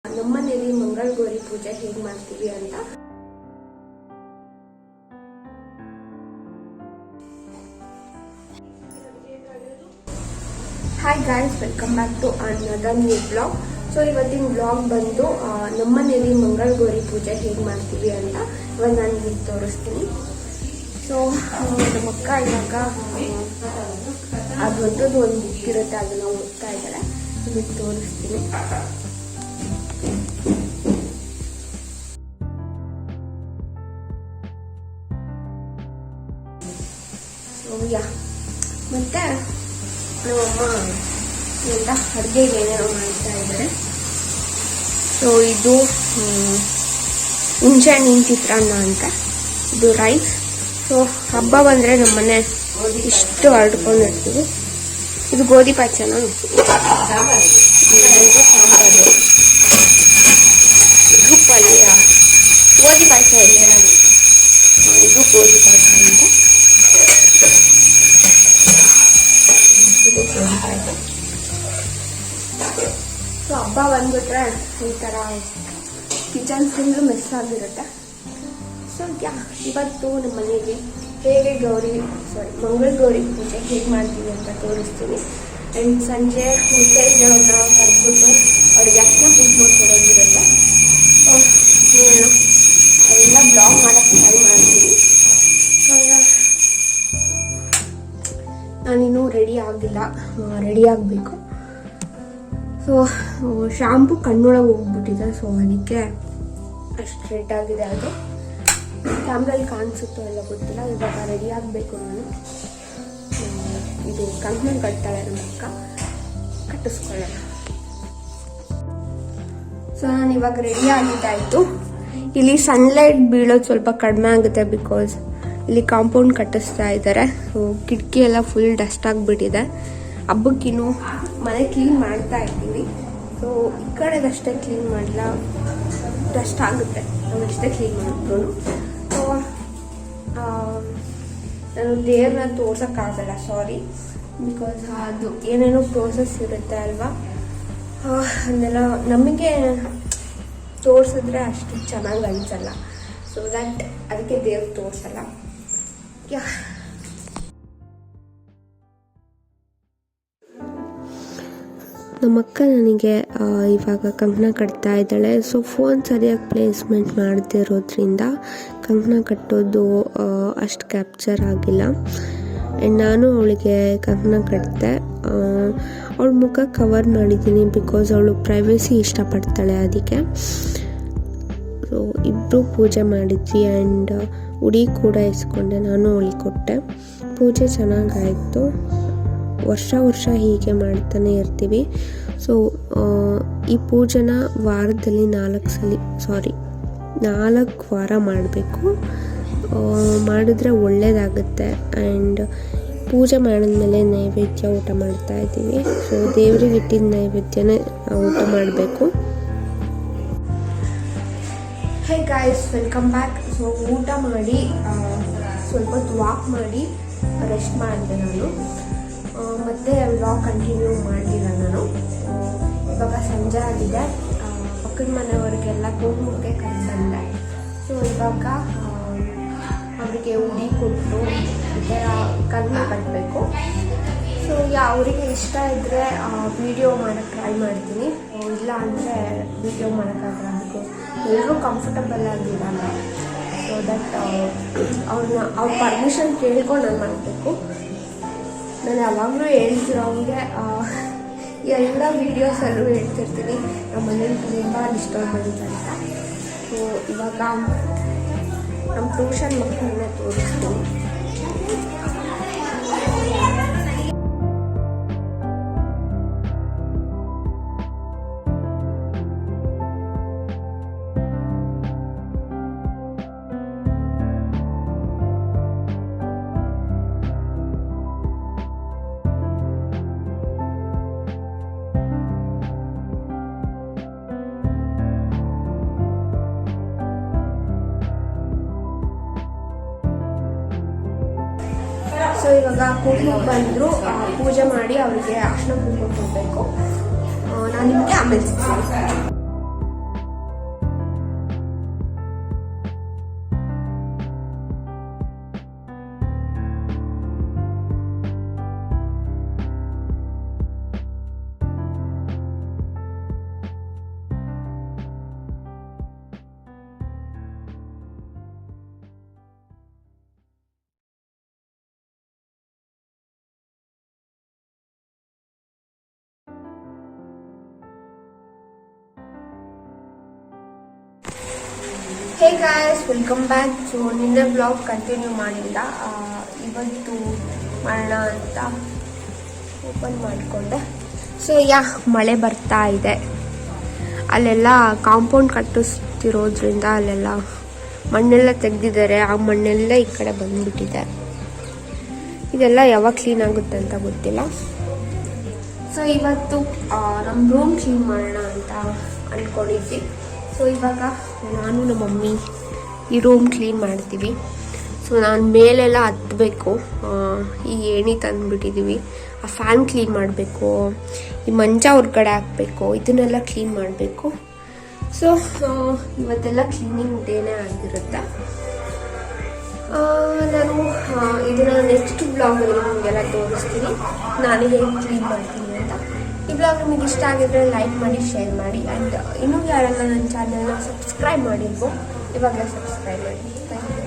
ನಮ್ಮನೇಲಿ ಮಂಗಳಗೌರಿ ಪೂಜೆ ಹೇಗೆ ಮಾಡ್ತೀವಿ ಅಂತ. Hi guys, welcome back to another new blog. So ಇವತ್ತಿನ ಬ್ಲಾಗ್ ಬಂದು ನಮ್ಮನೇಲಿ ಮಂಗಳಗೌರಿ ಪೂಜೆ ಹೇಗೆ ಮಾಡ್ತೀವಿ ಅಂತ ಇವಾಗ ನಾನು ನಿಮಗೆ ತೋರಿಸ್ತೀನಿ. ಸೊ ನಮ್ಮ ಅಕ್ಕ ಇವಾಗ ಅದು ಒಂದು ಬುಕ್ ಇರುತ್ತೆ, ಅದನ್ನ ಓದ್ತಾ ಇದ್ದಾರೆ. ನಿಮಗೆ ತೋರಿಸ್ತೀನಿ. ಮತ್ತೆ ನಮ್ಮಮ್ಮ ಎಲ್ಲ ಅಡುಗೆಗೆ ಏನೇನೋ ಮಾಡ್ತಾ ಇದ್ದಾರೆ. ಸೊ ಇದು ಹುಣಸೆಹಣ್ಣಿನ ಚಿತ್ರಾನ್ನ ಅಂತ, ಇದು ರೈಸ್. ಸೊ ಹಬ್ಬ ಬಂದರೆ ನಮ್ಮನೆ ಇಷ್ಟು ಹರಡ್ಕೊಂಡಿರ್ತೀವಿ. ಇದು ಗೋಧಿ ಪಾಚನ, ಸಾಂಬಾರು, ಇದು ಪಲ್ಯ, ಗೋಧಿ ಪಾಚ ಇಲ್ಲ, ಇದು ಗೋಧಿ ಪಾಚ ಅಂತ. ಸೊ ಹಬ್ಬ ಬಂದ್ಬಿಟ್ರೆ ಈ ಥರ ಕಿಚನ್ ಫುಲ್ಲು ಮೆಸ್ ಆಗಿರುತ್ತೆ. ಸೊ ಇವತ್ತು ನಮ್ಮ ಮನೆಯಲ್ಲಿ ಹೇಗೆ ಮಂಗಳಗೌರಿ ಪೂಜೆ ಹೇಗೆ ಮಾಡ್ತೀವಿ ಅಂತ ತೋರಿಸ್ತೀನಿ. ಆ್ಯಂಡ್ ಸಂಜೆ ಮುತ್ತೈದೆಯವ್ರನ್ನ ಕರೆದ್ಬಿಟ್ಟು ಅವ್ರಿಗೆ ಅಷ್ಟನ್ನ ಕುಂಕುಮ ಕೊಡೋದಿರುತ್ತೆ. ಸೊ ಅದೆಲ್ಲ ಬ್ಲಾಗ್ ಮಾಡೋಕ್ಕೆ ಟ್ರೈ ಮಾಡ್ತೀನಿ. ನಾನಿನ್ನೂ ರೆಡಿ ಆಗಿಲ್ಲ, ರೆಡಿ ಆಗಬೇಕು. ಸೊ ಶಾಂಪು ಕಣ್ಣೊಳಗೆ ಹೋಗ್ಬಿಟ್ಟಿದೆ, ಸೊ ಅದಕ್ಕೆ ಅಷ್ಟು ರೆಡ್ ಆಗಿದೆ. ಅದು ಕ್ಯಾಮ್ರಲ್ಲಿ ಕಾಣಿಸುತ್ತೋ ಎಲ್ಲ ಗೊತ್ತಿಲ್ಲ. ಇವಾಗ ರೆಡಿ ಆಗಬೇಕು ನಾನು. ಇದು ಕಂಕಣ ಕಟ್ತಾಳೆ ನಮ್ಮ ಅಕ್ಕ, ಕಟ್ಟಿಸ್ಕೊಳ್ಳೋಣ. ಸೊ ನಾನು ಇವಾಗ ರೆಡಿ ಆಗಿದ್ದಾಯಿತು. ಇಲ್ಲಿ ಸನ್ಲೈಟ್ ಬೀಳೋದು ಸ್ವಲ್ಪ ಕಡಿಮೆ ಆಗುತ್ತೆ, ಬಿಕಾಸ್ ಇಲ್ಲಿ ಕಾಂಪೌಂಡ್ ಕಟ್ಟಿಸ್ತಾ ಇದ್ದಾರೆ. ಸೊ ಕಿಟಕಿ ಎಲ್ಲ ಫುಲ್ ಡಸ್ಟ್ ಆಗಿಬಿಟ್ಟಿದೆ. ಹಬ್ಬಕ್ಕಿನ್ನು ಮನೆ ಕ್ಲೀನ್ ಮಾಡ್ತಾ ಇದ್ದೀವಿ. ಸೊ ಈ ಕಡೆದಷ್ಟೇ ಕ್ಲೀನ್ ಮಾಡಲ್ಲ, ಡಸ್ಟ್ ಆಗುತ್ತೆ ನಾವು ಎಷ್ಟೇ ಕ್ಲೀನ್ ಮಾಡಿದ್ರು. ಸೊ ನಾನು ದೇವ್ರನ್ನ ತೋರ್ಸೋಕ್ಕಾಗಲ್ಲ, ಸಾರಿ, ಬಿಕಾಸ್ ಅದು ಏನೇನೋ ಪ್ರೋಸೆಸ್ ಇರುತ್ತೆ ಅಲ್ವಾ, ಅದನ್ನೆಲ್ಲ ನಮಗೆ ತೋರಿಸಿದ್ರೆ ಅಷ್ಟು ಚೆನ್ನಾಗಿ ಅನಿಸಲ್ಲ. ಸೊ ದಟ್ ಅದಕ್ಕೆ ದೇವ್ರು ತೋರಿಸಲ್ಲ. ನಮ್ಮಕ್ಕ ನನಗೆ ಇವಾಗ ಕಂಕಣ ಕಟ್ತಾ ಇದ್ದಾಳೆ. ಸೊ ಫೋನ್ ಸರಿಯಾಗಿ ಪ್ಲೇಸ್ಮೆಂಟ್ ಮಾಡದೇ ಇರೋದ್ರಿಂದ ಕಂಕಣ ಕಟ್ಟೋದು ಅಷ್ಟು ಕ್ಯಾಪ್ಚರ್ ಆಗಿಲ್ಲ. ಆ್ಯಂಡ್ ನಾನು ಅವಳಿಗೆ ಕಂಕಣ ಕಟ್ಟಿದೆ. ಅವಳ ಮುಖ ಕವರ್ ಮಾಡಿದ್ದೀನಿ, ಬಿಕಾಸ್ ಅವಳು ಪ್ರೈವೇಸಿ ಇಷ್ಟಪಡ್ತಾಳೆ, ಅದಕ್ಕೆ. ಸೊ ಇಬ್ಬರು ಪೂಜೆ ಮಾಡಿದ್ವಿ. ಆ್ಯಂಡ್ ಉಡಿ ಕೂಡ ಇಸ್ಕೊಂಡೆ, ನಾನು ಅವಳಿಗೆ ಕೊಟ್ಟೆ. ಪೂಜೆ ಚೆನ್ನಾಗಾಯಿತು. ವರ್ಷ ಹೀಗೆ ಮಾಡ್ತಾನೆ ಇರ್ತೀವಿ. ಸೊ ಈ ಪೂಜೆನ ವಾರದಲ್ಲಿ 4 ವಾರ ಮಾಡಬೇಕು. ಮಾಡಿದ್ರೆ ಒಳ್ಳೆಯದಾಗುತ್ತೆ. ಆ್ಯಂಡ್ ಪೂಜೆ ಮಾಡಿದ್ಮೇಲೆ ನೈವೇದ್ಯ ಊಟ ಮಾಡ್ತಾ ಇದ್ದೀವಿ. ಸೊ ದೇವ್ರಿಗೆ ಇಟ್ಟಿದ್ದ ನೈವೇದ್ಯನೇ ಊಟ ಮಾಡಬೇಕು. Hey guys, welcome back. So ಊಟ ಮಾಡಿ ಸ್ವಲ್ಪ ಹೊತ್ತು ವಾಕ್ ಮಾಡಿ ರೆಸ್ಟ್ ಮಾಡಿದೆ ನಾನು. ಮತ್ತೆ ವ್ಲಾಗ್ ಕಂಟಿನ್ಯೂ ಮಾಡಲಿಲ್ಲ ನಾನು. ಇವಾಗ ಸಂಜೆ ಆಗಿದೆ. ಪಕ್ಕದ ಮನೆಯವರಿಗೆಲ್ಲ ಕುಂಕುಮಕ್ಕೆ ಕರೆದು ಬಂದೆ. ಸೊ ಇವಾಗ ಅವರಿಗೆ ಉಡಿ ಕೊಟ್ಟು ಈ ಥರ ಕಣ್ಣ ಕಟ್ಟಬೇಕು. ಸೊ ಅವರಿಗೆ ಇಷ್ಟ ಇದ್ದರೆ ವಿಡಿಯೋ ಮಾಡೋಕ್ಕೆ ಟ್ರೈ ಮಾಡ್ತೀನಿ, ಇಲ್ಲ ಅಂದರೆ ವಿಡಿಯೋ ಮಾಡೋಕ್ಕಾಗಲ್ಲ, ಬಿಕಾಸ್ ಎಲ್ಲರೂ ಕಂಫರ್ಟಬಲ್ ಆಗಿರಲ್ಲ. ಸೊ ದಟ್ ಅವ್ರ ಪರ್ಮಿಷನ್ ಕೇಳ್ಕೊಂಡು ನಾನು ಮಾಡಬೇಕು. ನಾನು ಯಾವಾಗಲೂ ಹೇಳ್ತಿರೋ ಅವ್ರಿಗೆ ಎಲ್ಲ ವೀಡಿಯೋಸಲ್ಲೂ ಹೇಳ್ತಿರ್ತೀನಿ ನಮ್ಮ ಮನೇಲಿ ತುಂಬ ಡಿಸ್ಟರ್ಬ್ ಆಗುತ್ತೆ ಅಂತ. ಸೊ ಇವಾಗ ನಮ್ಮ ಟ್ಯೂಷನ್ ಮಕ್ಕಳನ್ನ ತೋರಿಸ್ತೀನಿ. ಸೊ ಇವಾಗ ಕುಟುಂಬ ಬಂದರು, ಪೂಜೆ ಮಾಡಿ ಅವರಿಗೆ ಅರ್ಶಿನ ಕುಂಕುಮ ಕೊಡಬೇಕು. ನಾನು ನಿಮಗೆ ಆಮೇಲೆ ಸಿಗ್ತೀನಿ. Hey guys, welcome back. So ನಿನ್ನೆ ಬ್ಲಾಗ್ ಕಂಟಿನ್ಯೂ ಮಾಡಿಲ್ಲ, ಇವತ್ತು ಮಾಡೋಣ ಅಂತ ಓಪನ್ ಮಾಡಿಕೊಂಡೆ. ಸೊ ಮಳೆ ಬರ್ತಾ ಇದೆ. ಅಲ್ಲೆಲ್ಲ ಕಾಂಪೌಂಡ್ ಕಟ್ಟಿಸ್ತಿರೋದ್ರಿಂದ ಅಲ್ಲೆಲ್ಲ ಮಣ್ಣೆಲ್ಲ ತೆಗೆದಿದ್ದಾರೆ. ಆ ಮಣ್ಣೆಲ್ಲ ಈ ಕಡೆ ಬಂದ್ಬಿಟ್ಟಿದೆ. ಇದೆಲ್ಲ ಯಾವಾಗ ಕ್ಲೀನ್ ಆಗುತ್ತೆ ಅಂತ ಗೊತ್ತಿಲ್ಲ. ಸೊ ಇವತ್ತು ನಮ್ಮ ರೂಮ್ ಕ್ಲೀನ್ ಮಾಡೋಣ ಅಂತ ಅಂದ್ಕೊಂಡಿದ್ವಿ. ಸೊ ಇವಾಗ ನಾನು ನಮ್ಮ ಮಮ್ಮಿ ಈ ರೂಮ್ ಕ್ಲೀನ್ ಮಾಡ್ತೀವಿ. ಸೊ ನಾನು ಮೇಲೆಲ್ಲ ಹತ್ತಬೇಕು. ಈ ಏಣಿ ತಂದುಬಿಟ್ಟಿದ್ದೀವಿ. ಆ ಫ್ಯಾನ್ ಕ್ಲೀನ್ ಮಾಡಬೇಕು, ಈ ಮಂಚ ಹೊರಗಡೆ ಹಾಕಬೇಕು, ಇದನ್ನೆಲ್ಲ ಕ್ಲೀನ್ ಮಾಡಬೇಕು. ಸೊ ಇವತ್ತೆಲ್ಲ ಕ್ಲೀನಿಂಗ್ ಡೇನೇ ಆಗಿರುತ್ತೆ. ನಾನು ಇದನ್ನು ನೆಕ್ಸ್ಟ್ ಬ್ಲಾಗಲ್ಲಿ ನಿಮಗೆಲ್ಲ ತೋರಿಸ್ತೀನಿ, ನಾನು ಹೇಗೆ ಕ್ಲೀನ್ ಮಾಡ್ತೀನಿ ಅಂತ. ಈ ಬ್ಲಾಗ್ ನಿಮಗೆ ಇಷ್ಟ ಆಗಿದ್ರೆ ಲೈಕ್ ಮಾಡಿ, ಶೇರ್ ಮಾಡಿ. ಆ್ಯಂಡ್ ಇನ್ನೂ ಯಾರೆಲ್ಲ ನನ್ನ ಚಾನಲ್ನ ಸಬ್ಸ್ಕ್ರೈಬ್ ಮಾಡಿಲ್ವೋ ಇವಾಗಲೇ ಸಬ್ಸ್ಕ್ರೈಬ್ ಮಾಡಿ. Thank you.